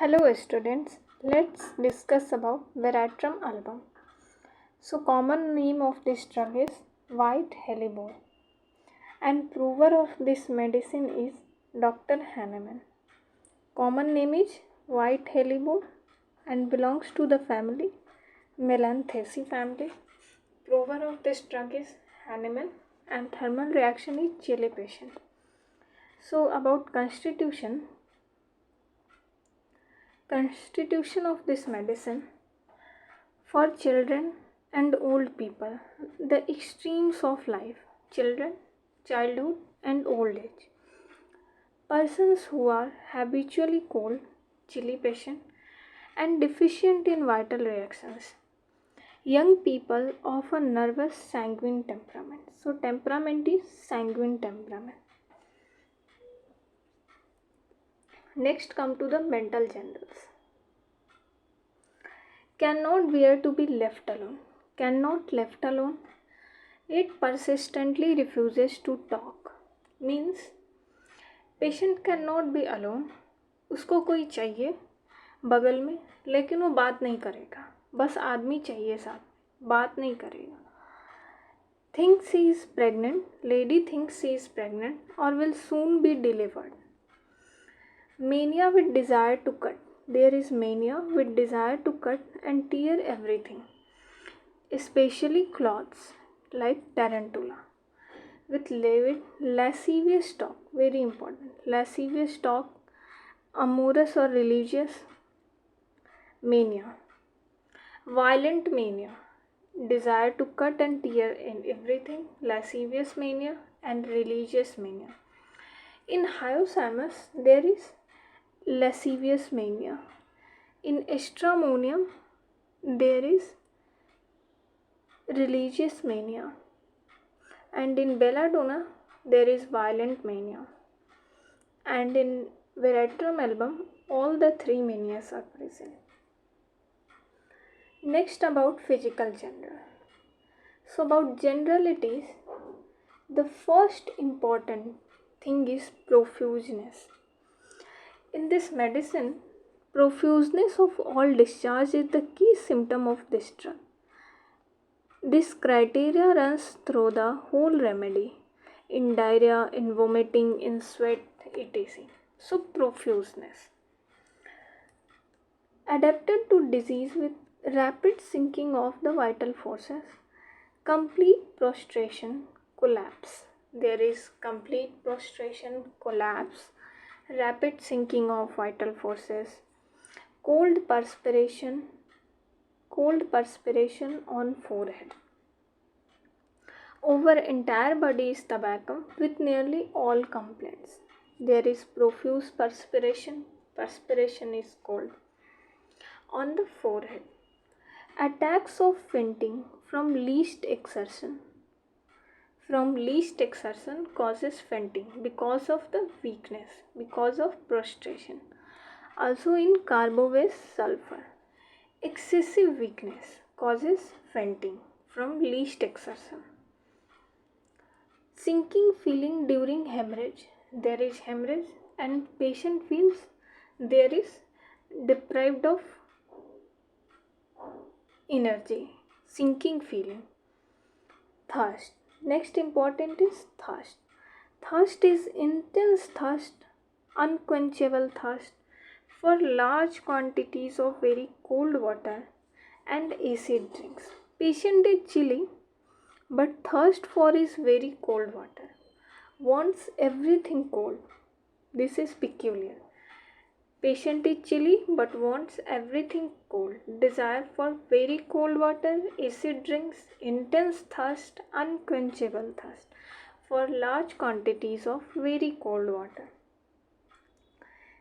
Hello students, let's discuss about Veratrum album. So common name of this drug is white hellebore and prover of this medicine is Dr. Hahnemann. Common name is white hellebore and belongs to the family Melanthaceae family. Prover of this drug is Hahnemann and thermal reaction is chili patient. So about constitution of this medicine for children and old people, the extremes of life, children, childhood and old age, persons who are habitually cold, chilly patient and deficient in vital reactions, young people of a nervous sanguine temperament. So temperament is sanguine temperament. Next come to the mental generals. Cannot bear to be left alone. Cannot left alone. It persistently refuses to talk. Means patient cannot be alone. उसको कोई चाहिए बगल में, लेकिन वो बात नहीं करेगा. बस आदमी चाहिए साथ, बात नहीं करेगा. Thinks she is pregnant. Lady thinks she is pregnant or will soon be delivered. Mania with desire to cut. There is mania with desire to cut and tear everything, especially clothes, like tarantula. With lascivious talk, very important. Lascivious talk, amorous or religious mania. Violent mania, desire to cut and tear in everything, lascivious mania and religious mania. In hyoscyamus, there is lascivious mania. In stramonium, there is religious mania. And in belladonna, there is violent mania. And in Veratrum album, all the three manias are present. Next about physical general. So about generalities, the first important thing is profuseness. In this medicine, profuseness of all discharge is the key symptom of this drug. This criteria runs through the whole remedy, in diarrhea, in vomiting, in sweat, etc. So profuseness. Adapted to disease with rapid sinking of the vital forces, complete prostration, collapse. There is complete prostration, collapse, rapid sinking of vital forces, cold perspiration on forehead. Over entire body is tobacco with nearly all complaints. There is profuse perspiration is cold. On the forehead, attacks of fainting from least exertion causes fainting because of the weakness, because of prostration. Also in carbobase sulfur, excessive weakness causes fainting from least exertion. Sinking feeling during hemorrhage. There is hemorrhage and patient feels there is deprived of energy. Sinking feeling. Thirst. Next important is thirst. Thirst is intense thirst, unquenchable thirst for large quantities of very cold water and acid drinks. Patient is chilly but thirst for is very cold water. Wants everything cold. This is peculiar. Patient is chilly but wants everything cold. Desire for very cold water, acid drinks, intense thirst, unquenchable thirst for large quantities of very cold water.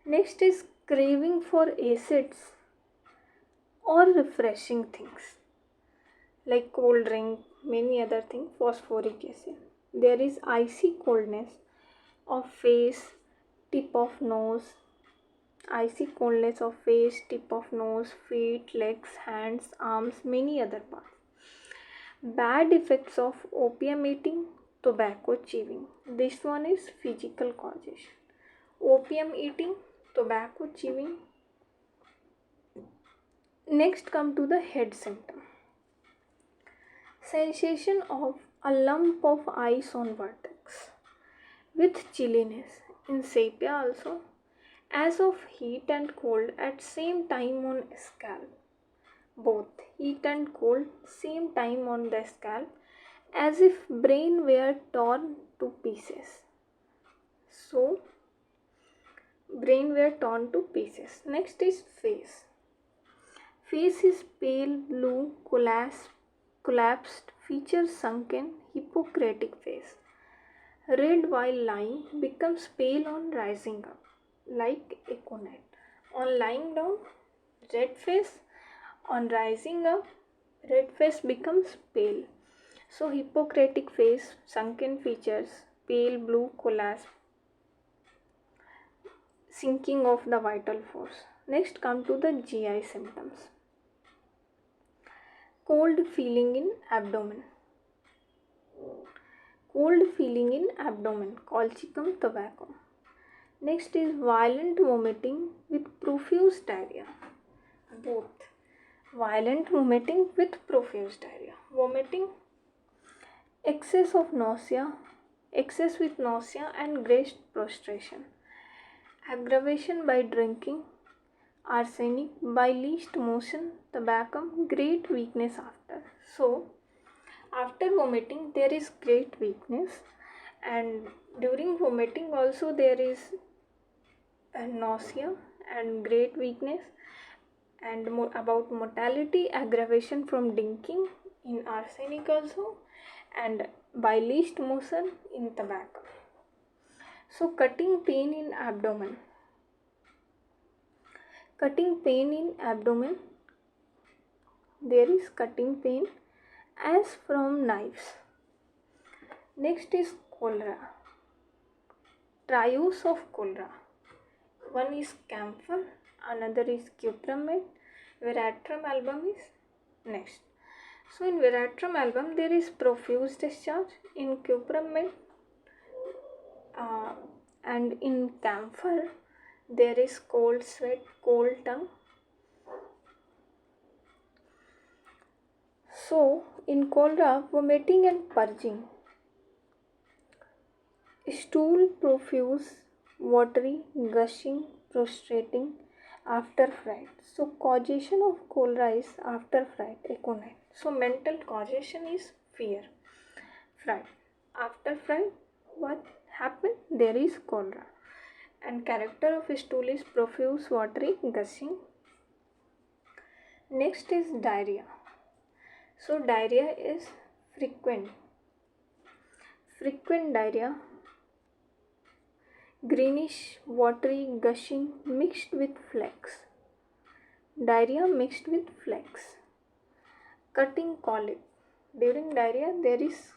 Next is craving for acids or refreshing things like cold drink, many other things, phosphoric acid. There is icy coldness of face, tip of nose, icy coldness of face, tip of nose, feet, legs, hands, arms, many other parts. Bad effects of opium eating, tobacco chewing. This one is physical causation. Opium eating, tobacco chewing, Next come to the head symptom. Sensation of a lump of ice on vertex with chilliness in sepia also, as of heat and cold at same time on scalp. Both heat and cold same time on the scalp, as if brain were torn to pieces. So brain were torn to pieces. Next is face. Face is pale blue, collapsed, features sunken, Hippocratic face. Red while lying becomes pale on rising up, like a conet. On lying down, red face. On rising up, red face becomes pale. So Hippocratic face, sunken features, pale blue, collapse, sinking of the vital force. Next come to the GI symptoms. Cold feeling in abdomen. Cold feeling in abdomen, colchicum tabacum. Next is violent vomiting with profuse diarrhea. Both. Violent vomiting with profuse diarrhea. Vomiting, excess of nausea, excess with nausea and great prostration. Aggravation by drinking, arsenic, by least motion, tabacum, great weakness after. So, after vomiting there is great weakness, and during vomiting also there is nausea and great weakness. And about mortality, aggravation from drinking in arsenic also, and by least motion in tobacco. So cutting pain in abdomen. Cutting pain in abdomen, there is cutting pain as from knives. Next is cholera. Trios of cholera. One is camphor, another is cupramed, Veratrum album is next. So in Veratrum album there is profuse discharge, in cupramed and in camphor there is cold sweat, cold tongue. So in cholera, vomiting and purging, stool profuse, watery, gushing, prostrating after fright. So causation of cholera is after fright, aconite. So mental causation is fear, fright. After fright, what happened? There is cholera. And character of stool is profuse, watery, gushing. Next is diarrhea. So diarrhea is frequent diarrhea, greenish, watery, gushing, mixed with flakes. Diarrhea mixed with flakes. Cutting colic. During diarrhea there is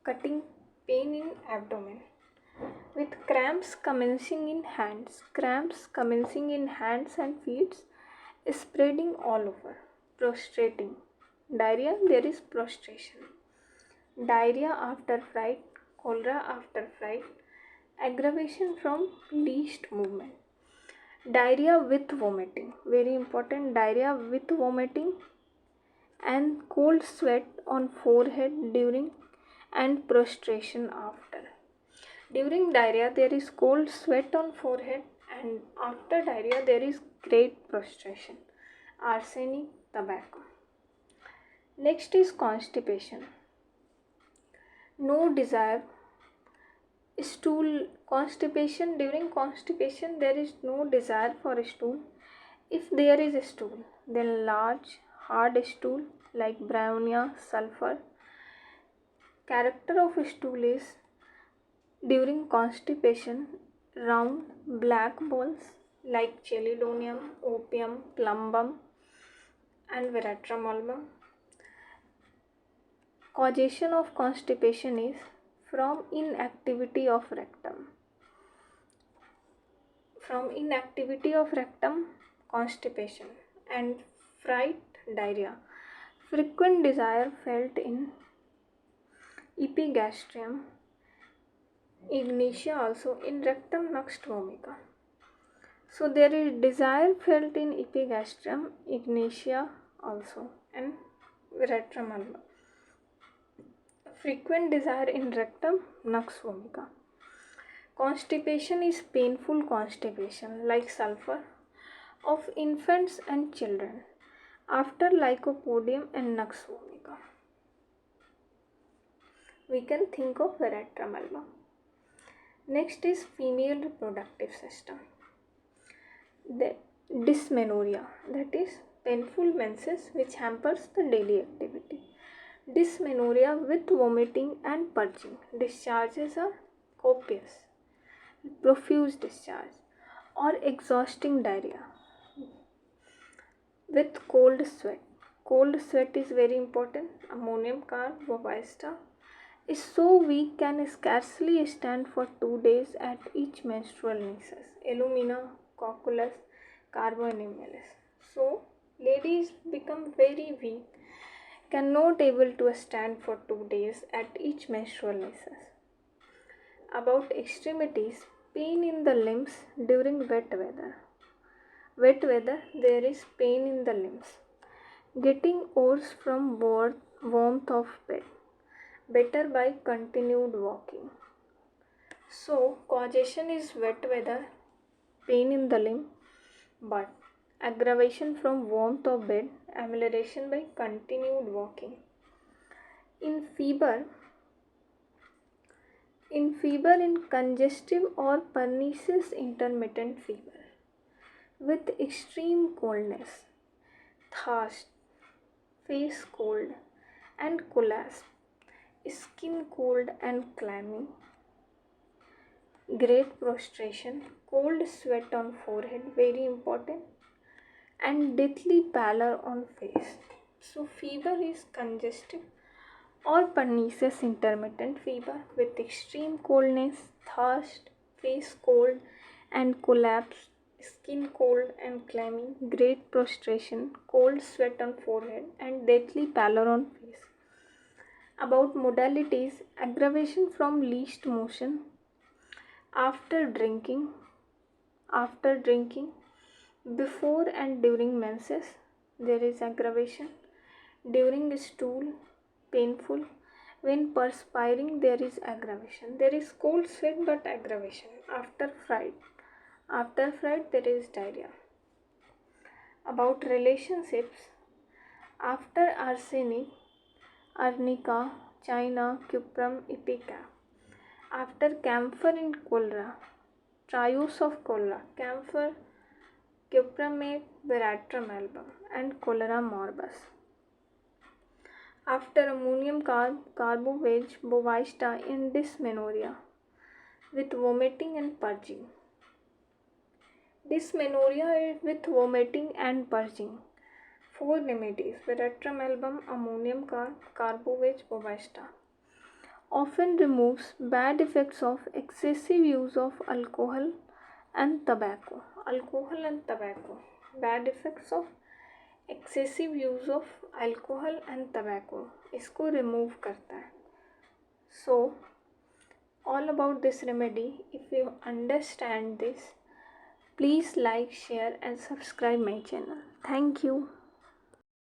cutting pain in abdomen with cramps commencing in hands. Cramps commencing in hands and feet, spreading all over. Prostrating. Diarrhea, there is prostration. Diarrhea after fright, cholera after fright, aggravation from least movement. Diarrhea with vomiting, very important, diarrhea with vomiting and cold sweat on forehead during and prostration after. During diarrhea there is cold sweat on forehead, and after diarrhea there is great prostration. Arsenic, tobacco. Next is constipation. No desire. Stool constipation. During constipation there is no desire for a stool. If there is a stool, then large hard stool like brownia, sulfur. Character of stool is during constipation round black balls like chelidonium, opium, plumbum and veratrum album. Causation of constipation is from inactivity of rectum. From inactivity of rectum, constipation, and fright, diarrhea. Frequent desire felt in epigastrium, ignitia also in rectum nux vomica. So there is desire felt in epigastrium, ignatia also, and veratrum alba. Frequent desire in rectum, nux vomica. Constipation is painful constipation like sulfur of infants and children after lycopodium and nux vomica. We can think of veratrum alba. Next is female reproductive system. The dysmenorrhea, that is painful menses which hampers the daily activity. Dysmenorrhea with vomiting and purging. Discharges are copious, profuse discharge, or exhausting diarrhea with cold sweat. Cold sweat is very important. Ammonium carbovista is so weak can scarcely stand for 2 days at each menstrual nisus. Illumina, cocculus, carbonemellus. So ladies become very weak, cannot able to stand for 2 days at each menstrual nisus. About extremities, pain in the limbs during wet weather. Wet weather, there is pain in the limbs. Getting oars from warmth of bed. Better by continued walking. So, causation is wet weather, pain in the limb, but aggravation from warmth of bed, amelioration by continued walking. In fever, in congestive or pernicious intermittent fever, with extreme coldness, thirst, face cold and collapse, skin cold and clammy, great prostration, cold sweat on forehead, very important, and deathly pallor on face. So fever is congestive or pernicious intermittent fever with extreme coldness, thirst, face cold and collapse, skin cold and clammy, great prostration, cold sweat on forehead, and deathly pallor on face. About modalities, aggravation from least motion after drinking, before and during menses, there is aggravation. During stool, painful. When perspiring, there is aggravation. There is cold sweat but aggravation. After fright, there is diarrhea. About relationships, after arsenic, arnica, china, cuprum, ipecac. After camphor in cholera, triose of cholera, camphor, cupramate, veratrum album, and cholera morbus. After ammonium carbovage, bovista in dysmenorrhea with vomiting and purging. Dysmenorrhea with vomiting and purging. 4 remedies: veratrum album, ammonium carbovage, bovista. Often removes bad effects of excessive use of alcohol and tobacco. Alcohol and tobacco. Bad effects of excessive use of alcohol and tobacco. इसको remove करता है. So, all about this remedy. If you understand this, please like, share and subscribe my channel. Thank you.